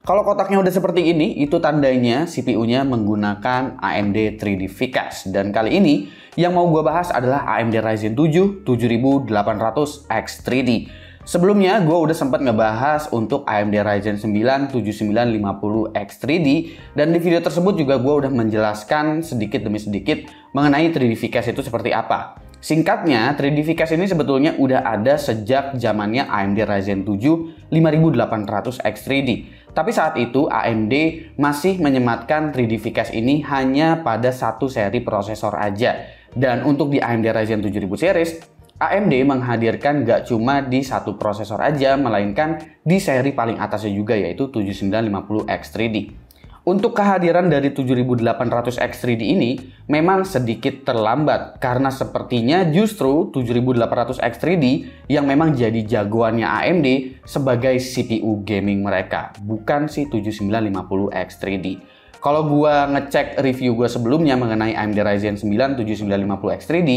Kalau kotaknya udah seperti ini, itu tandanya CPU-nya menggunakan AMD 3D V-Cache. Dan kali ini yang mau gue bahas adalah AMD Ryzen 7 7800X 3D. Sebelumnya gue udah sempat ngebahas untuk AMD Ryzen 9 7950X 3D. Dan di video tersebut juga gue udah menjelaskan sedikit demi sedikit mengenai 3D V-Cache itu seperti apa. Singkatnya, 3D V-Cache ini sebetulnya udah ada sejak zamannya AMD Ryzen 7 5800X 3D. Tapi saat itu AMD masih menyematkan 3D V-Cache ini hanya pada satu seri prosesor aja. Dan untuk di AMD Ryzen 7000 series, AMD menghadirkan gak cuma di satu prosesor aja, melainkan di seri paling atasnya juga, yaitu 7950X 3D. Untuk kehadiran dari 7800X 3D ini memang sedikit terlambat karena sepertinya justru 7800X 3D yang memang jadi jagoannya AMD sebagai CPU gaming mereka, bukan si 7950X 3D. Kalau gua ngecek review gua sebelumnya mengenai AMD Ryzen 9 7950X 3D,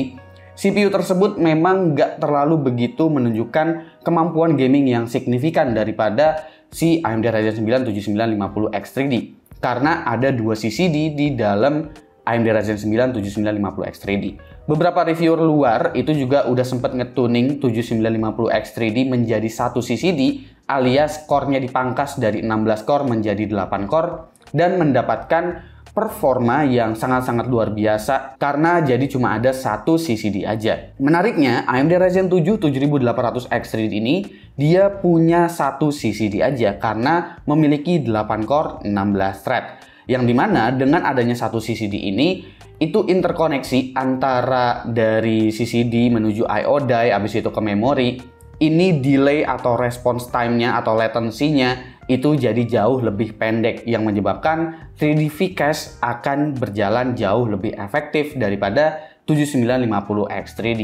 CPU tersebut memang nggak terlalu begitu menunjukkan kemampuan gaming yang signifikan daripada si AMD Ryzen 9 7950X 3D. Karena ada dua CCD di dalam AMD Ryzen 9 7950X 3D. Beberapa reviewer luar itu juga udah sempat ngetuning 7950X 3D menjadi satu CCD, alias core-nya dipangkas dari 16 core menjadi 8 core dan mendapatkan performa yang sangat-sangat luar biasa karena jadi cuma ada satu CCD aja. Menariknya, AMD Ryzen 7 7800X 3D ini dia punya satu CCD aja karena memiliki 8 core 16 thread. Yang dimana dengan adanya satu CCD ini itu interkoneksi antara dari CCD menuju I/O die, habis itu ke memori. Ini delay atau response time-nya atau latency-nya itu jadi jauh lebih pendek yang menyebabkan 3D V-Cache akan berjalan jauh lebih efektif daripada 7950X 3D.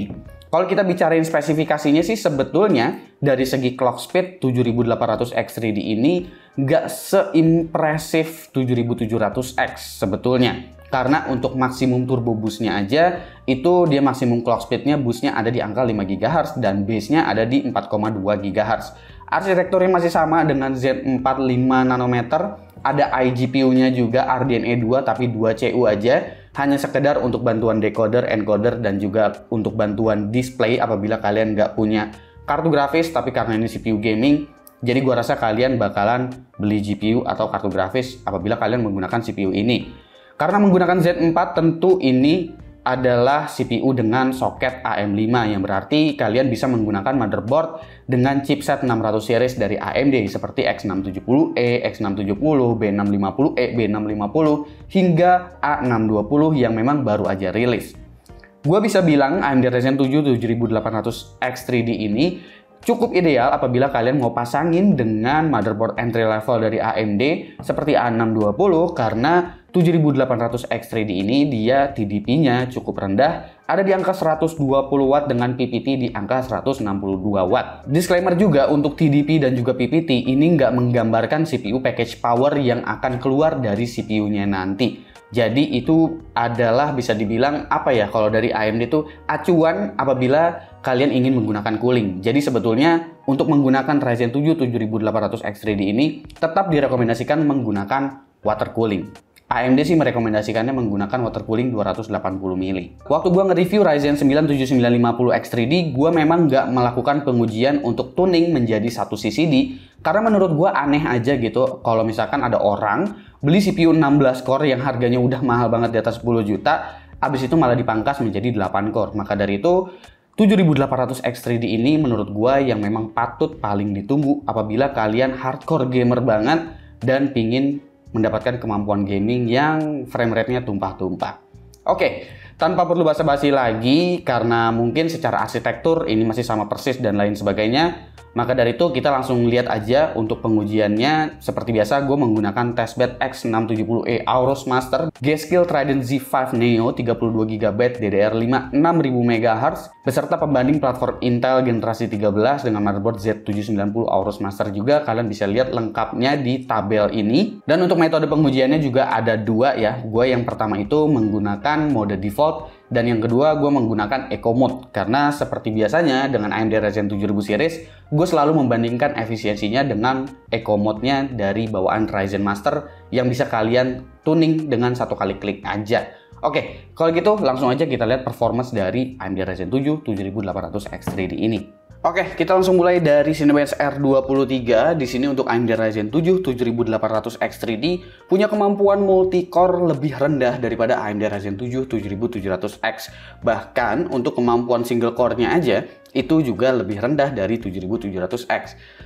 Kalau kita bicarain spesifikasinya sih sebetulnya dari segi clock speed 7800X 3D ini nggak seimpresif 7700X sebetulnya. Karena untuk maksimum turbo boost-nya aja, itu dia maksimum clock speed-nya boost-nya ada di angka 5 GHz dan base-nya ada di 4,2 GHz. Arsitekturnya masih sama dengan Z4 5 nanometer, ada iGPU-nya juga RDNA 2 tapi 2 CU aja, hanya sekedar untuk bantuan decoder, encoder, dan juga untuk bantuan display apabila kalian nggak punya kartu grafis, tapi karena ini CPU gaming, jadi gua rasa kalian bakalan beli GPU atau kartu grafis apabila kalian menggunakan CPU ini. Karena menggunakan Z4 tentu ini adalah CPU dengan soket AM5 yang berarti kalian bisa menggunakan motherboard dengan chipset 600 series dari AMD seperti X670E, X670, B650E, B650 hingga A620 yang memang baru aja rilis. Gua bisa bilang AMD Ryzen 7 7800X 3D ini cukup ideal apabila kalian mau pasangin dengan motherboard entry level dari AMD seperti A620 karena 7800X 3D ini dia TDP-nya cukup rendah, ada di angka 120 watt dengan PPT di angka 162 watt. Disclaimer juga untuk TDP dan juga PPT ini nggak menggambarkan CPU package power yang akan keluar dari CPU-nya nanti. Jadi itu adalah bisa dibilang apa ya, kalau dari AMD itu acuan apabila kalian ingin menggunakan cooling. Jadi sebetulnya untuk menggunakan Ryzen 7 7800X 3D ini tetap direkomendasikan menggunakan water cooling. AMD sih merekomendasikannya menggunakan water cooling 280 mili. Waktu gue nge-review Ryzen 9 7950X 3D, gue memang nggak melakukan pengujian untuk tuning menjadi satu CCD karena menurut gue aneh aja gitu kalau misalkan ada orang beli CPU 16 core yang harganya udah mahal banget di atas 10 juta, abis itu malah dipangkas menjadi 8 core. Maka dari itu 7800X 3D ini menurut gue yang memang patut paling ditunggu apabila kalian hardcore gamer banget dan pingin mendapatkan kemampuan gaming yang frame rate-nya tumpah-tumpah. Oke, tanpa perlu basa-basi lagi karena mungkin secara arsitektur ini masih sama persis dan lain sebagainya, maka dari itu kita langsung lihat aja untuk pengujiannya. Seperti biasa gue menggunakan testbed X670E Aorus Master G-Skill Trident Z5 Neo 32GB DDR5 6000 MHz beserta pembanding platform Intel generasi 13 dengan motherboard Z790 Aorus Master juga. Kalian bisa lihat lengkapnya di tabel ini. Dan untuk metode pengujiannya juga ada dua ya. Gue yang pertama itu menggunakan mode default Dan yang kedua, gue menggunakan Eco Mode. Karena seperti biasanya dengan AMD Ryzen 7000 series, gue selalu membandingkan efisiensinya dengan Eco Mode-nya dari bawaan Ryzen Master yang bisa kalian tuning dengan satu kali klik aja. Oke, kalau gitu langsung aja kita lihat performance dari AMD Ryzen 7 7800 X3D ini. Oke, kita langsung mulai dari Cinebench R23. Di sini untuk AMD Ryzen 7 7800 X3D punya kemampuan multi-core lebih rendah daripada AMD Ryzen 7 7700X. Bahkan untuk kemampuan single core-nya aja itu juga lebih rendah dari 7700X.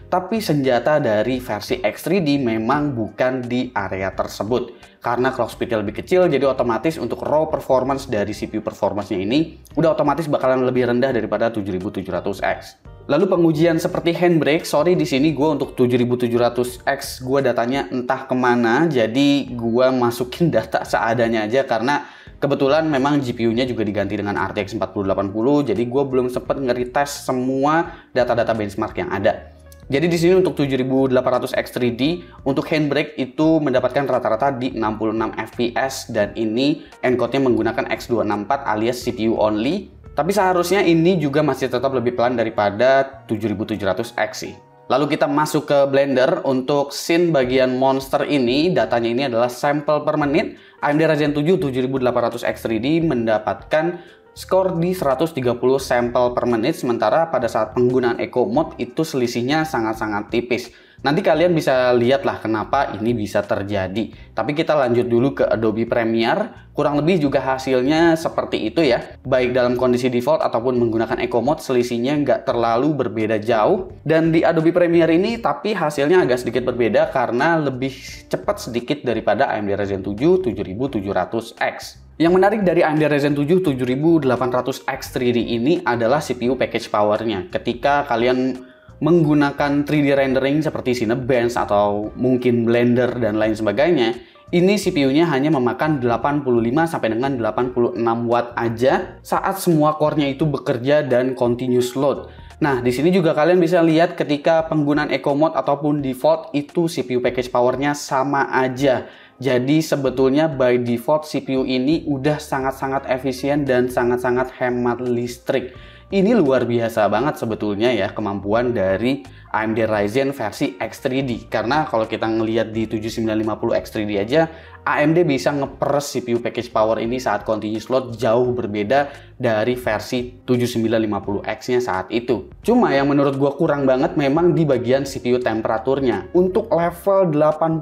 Tapi senjata dari versi X3D memang bukan di area tersebut. Karena clock speed-nya lebih kecil, jadi otomatis untuk raw performance dari CPU performance-nya ini udah otomatis bakalan lebih rendah daripada 7700X. Lalu pengujian seperti handbrake, sorry di sini gue untuk 7700X gue datanya entah kemana, jadi gue masukin data seadanya aja karena kebetulan memang GPU-nya juga diganti dengan RTX 4080, jadi gue belum sempat nge-retest semua data-data benchmark yang ada. Jadi di sini untuk 7800 X3D untuk handbrake itu mendapatkan rata-rata di 66 fps dan ini encode-nya menggunakan X264 alias CPU only. Tapi seharusnya ini juga masih tetap lebih pelan daripada 7700X sih. Lalu kita masuk ke Blender. Untuk scene bagian monster ini, datanya ini adalah sampel per menit. AMD Ryzen 7 7800 X3D mendapatkan skor di 130 sampel per menit, sementara pada saat penggunaan Eco Mode itu selisihnya sangat-sangat tipis. Nanti kalian bisa lihat lah kenapa ini bisa terjadi. Tapi kita lanjut dulu ke Adobe Premiere. Kurang lebih juga hasilnya seperti itu ya. Baik dalam kondisi default ataupun menggunakan Eco Mode, selisihnya nggak terlalu berbeda jauh. Dan di Adobe Premiere ini tapi hasilnya agak sedikit berbeda karena lebih cepat sedikit daripada AMD Ryzen 7 7700X. Yang menarik dari AMD Ryzen 7 7800 X3D ini adalah CPU package power-nya. Ketika kalian menggunakan 3D rendering seperti Cinebench atau mungkin Blender dan lain sebagainya, ini CPU-nya hanya memakan 85 sampai dengan 86 watt aja saat semua core-nya itu bekerja dan continuous load. Nah, di sini juga kalian bisa lihat ketika penggunaan Eco Mode ataupun default itu CPU package power-nya sama aja. Jadi sebetulnya by default CPU ini udah sangat-sangat efisien dan sangat-sangat hemat listrik. Ini luar biasa banget sebetulnya ya kemampuan dari AMD Ryzen versi X3D. Karena kalau kita ngelihat di 7950 X3D aja, AMD bisa ngeperes CPU package power ini saat continuous load jauh berbeda dari versi 7950X-nya saat itu. Cuma yang menurut gua kurang banget memang di bagian CPU temperaturnya. Untuk level 85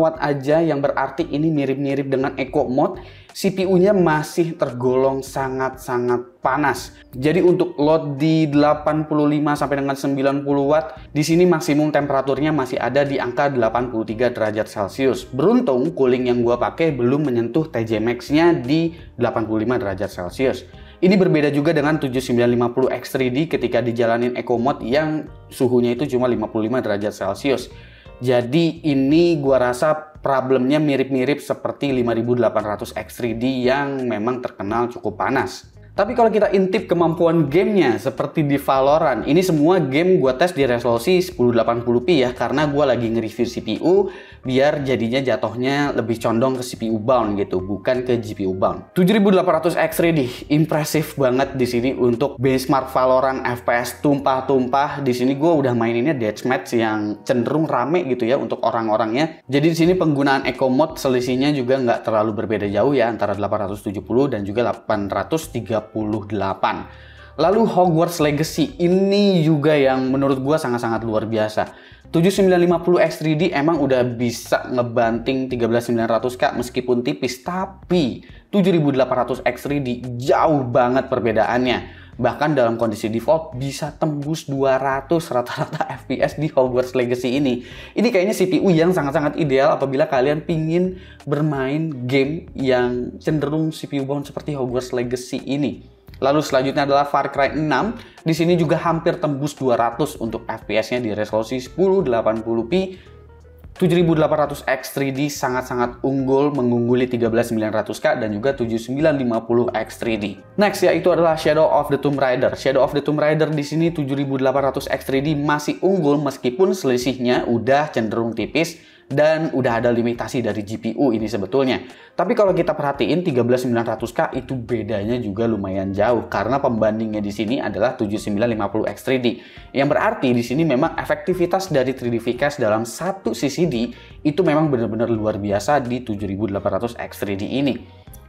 watt aja yang berarti ini mirip-mirip dengan Eco Mode, CPU-nya masih tergolong sangat-sangat panas. Jadi untuk load di 85 sampai dengan 90 watt, di sini maksimum temperaturnya masih ada di angka 83 derajat Celcius. Beruntung cooling yang gua pakai belum menyentuh TJ Max-nya di 85 derajat Celcius. Ini berbeda juga dengan 7950 X3D ketika dijalanin Eco Mode yang suhunya itu cuma 55 derajat Celcius. Jadi ini gua rasa problemnya mirip-mirip seperti 5800 X3D yang memang terkenal cukup panas. Tapi kalau kita intip kemampuan gamenya seperti di Valorant, ini semua game gue tes di resolusi 1080p ya, karena gue lagi nge-review CPU biar jadinya jatuhnya lebih condong ke CPU bound gitu, bukan ke GPU bound. 7800 X3D impresif banget di sini untuk benchmark Valorant FPS tumpah-tumpah. Di sini gue udah maininnya deathmatch yang cenderung rame gitu ya untuk orang-orangnya. Jadi di sini penggunaan Eco Mode selisihnya juga nggak terlalu berbeda jauh ya antara 870 dan juga 838. Lalu Hogwarts Legacy ini juga yang menurut gua sangat-sangat luar biasa. 7950 X3D emang udah bisa ngebanting 13900K meskipun tipis, tapi 7800 X3D jauh banget perbedaannya. Bahkan dalam kondisi default bisa tembus 200 rata-rata FPS di Hogwarts Legacy ini. Ini kayaknya CPU yang sangat-sangat ideal apabila kalian pingin bermain game yang cenderung CPU bound seperti Hogwarts Legacy ini. Lalu selanjutnya adalah Far Cry 6. Di sini juga hampir tembus 200 untuk FPS-nya di resolusi 1080p. 7800 X3D sangat-sangat unggul, mengungguli 13900K dan juga 7950 X3D. Next yaitu adalah Shadow of the Tomb Raider. Shadow of the Tomb Raider di sini 7800 X3D masih unggul meskipun selisihnya udah cenderung tipis dan udah ada limitasi dari GPU ini sebetulnya. Tapi kalau kita perhatiin 13900K itu bedanya juga lumayan jauh karena pembandingnya di sini adalah 7950X3D. Yang berarti di sini memang efektivitas dari 3D VCache dalam satu CCD itu memang benar-benar luar biasa di 7800X3D ini.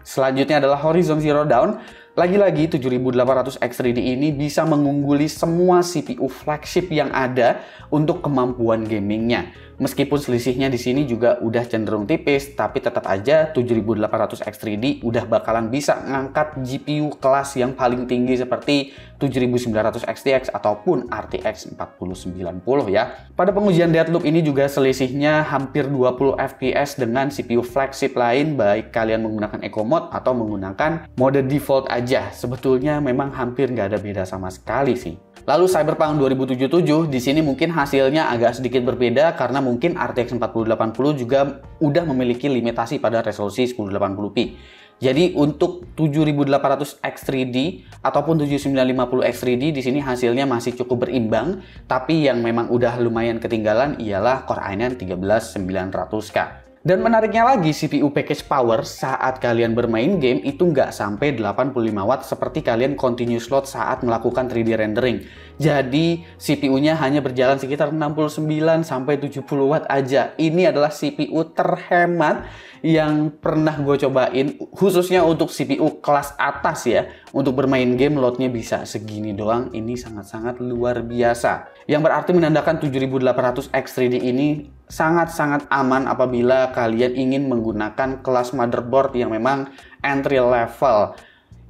Selanjutnya adalah Horizon Zero Dawn. Lagi-lagi 7800X3D ini bisa mengungguli semua CPU flagship yang ada untuk kemampuan gamingnya. Meskipun selisihnya di sini juga udah cenderung tipis, tapi tetap aja 7800X3D udah bakalan bisa ngangkat GPU kelas yang paling tinggi seperti 7900 XTX ataupun RTX 4090 ya. Pada pengujian Deathloop ini juga selisihnya hampir 20 FPS dengan CPU flagship lain, baik kalian menggunakan Eco Mode atau menggunakan mode default aja. Sebetulnya memang hampir nggak ada beda sama sekali sih. Lalu Cyberpunk 2077 di sini mungkin hasilnya agak sedikit berbeda karena mungkin RTX 4080 juga udah memiliki limitasi pada resolusi 1080p. Jadi untuk 7800X3D ataupun 7950X3D di sini hasilnya masih cukup berimbang, tapi yang memang udah lumayan ketinggalan ialah Core i9 13900K. Dan menariknya lagi, CPU package power saat kalian bermain game itu nggak sampai 85 watt seperti kalian continuous load saat melakukan 3D rendering. Jadi CPU-nya hanya berjalan sekitar 69 sampai 70 watt aja. Ini adalah CPU terhemat yang pernah gue cobain, khususnya untuk CPU kelas atas ya. Untuk bermain game loadnya bisa segini doang, ini sangat-sangat luar biasa. Yang berarti menandakan 7800X3D ini sangat-sangat aman apabila kalian ingin menggunakan kelas motherboard yang memang entry level,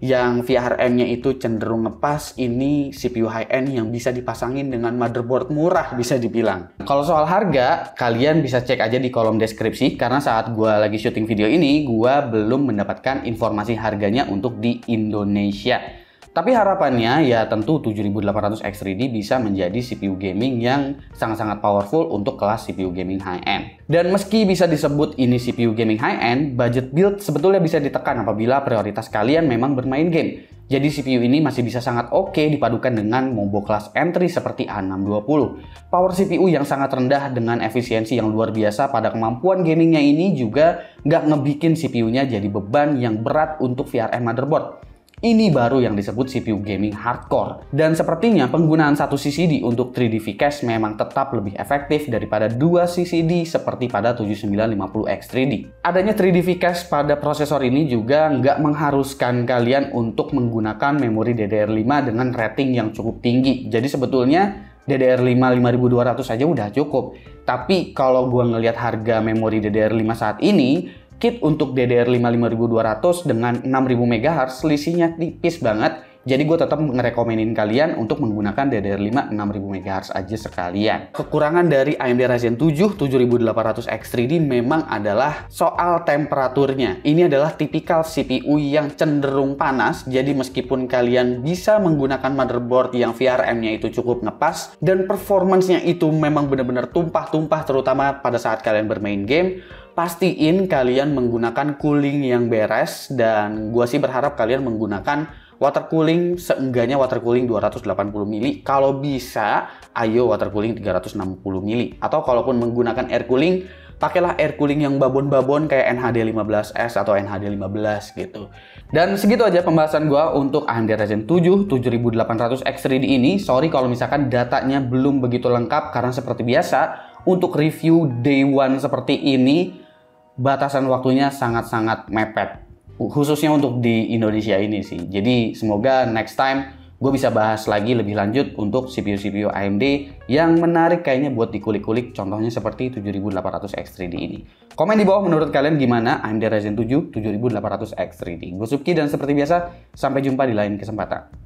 yang VRM-nya itu cenderung ngepas. Ini CPU high-end yang bisa dipasangin dengan motherboard murah bisa dibilang. Kalau soal harga, kalian bisa cek aja di kolom deskripsi karena saat gua lagi syuting video ini, gua belum mendapatkan informasi harganya untuk di Indonesia. Tapi harapannya ya tentu 7800X3D bisa menjadi CPU gaming yang sangat-sangat powerful untuk kelas CPU gaming high-end. Dan meski bisa disebut ini CPU gaming high-end, budget build sebetulnya bisa ditekan apabila prioritas kalian memang bermain game. Jadi CPU ini masih bisa sangat oke dipadukan dengan MOBO kelas entry seperti A620. Power CPU yang sangat rendah dengan efisiensi yang luar biasa pada kemampuan gamingnya ini juga nggak ngebikin CPU-nya jadi beban yang berat untuk VRM motherboard. Ini baru yang disebut CPU gaming hardcore. Dan sepertinya penggunaan satu CCD untuk 3D VCache memang tetap lebih efektif daripada dua CCD seperti pada 7950X3D. Adanya 3D VCache pada prosesor ini juga nggak mengharuskan kalian untuk menggunakan memori DDR5 dengan rating yang cukup tinggi. Jadi sebetulnya DDR5 5200 saja udah cukup. Tapi kalau gua ngelihat harga memori DDR5 saat ini, kit untuk DDR5 5200 dengan 6000 MHz selisihnya tipis banget. Jadi gue tetap ngerekomenin kalian untuk menggunakan DDR5 6000 MHz aja sekalian. Kekurangan dari AMD Ryzen 7 7800X3D memang adalah soal temperaturnya. Ini adalah tipikal CPU yang cenderung panas. Jadi meskipun kalian bisa menggunakan motherboard yang VRM-nya itu cukup ngepas dan performance-nya itu memang benar-benar tumpah-tumpah terutama pada saat kalian bermain game, pastiin kalian menggunakan cooling yang beres, dan gua sih berharap kalian menggunakan water cooling, seenggaknya water cooling 280 mili. Kalau bisa, ayo water cooling 360 mili. Atau kalaupun menggunakan air cooling, pakailah air cooling yang babon-babon kayak NHD 15S atau NHD 15 gitu. Dan segitu aja pembahasan gua untuk AMD Ryzen 7 7800X3D ini. Sorry kalau misalkan datanya belum begitu lengkap karena seperti biasa, untuk review day one seperti ini, batasan waktunya sangat-sangat mepet, khususnya untuk di Indonesia ini sih. Jadi semoga next time gue bisa bahas lagi lebih lanjut untuk CPU-CPU AMD yang menarik kayaknya buat dikulik-kulik, contohnya seperti 7800X3D ini. Komen di bawah menurut kalian gimana AMD Ryzen 7 7800X3D. Gue Subki dan seperti biasa, sampai jumpa di lain kesempatan.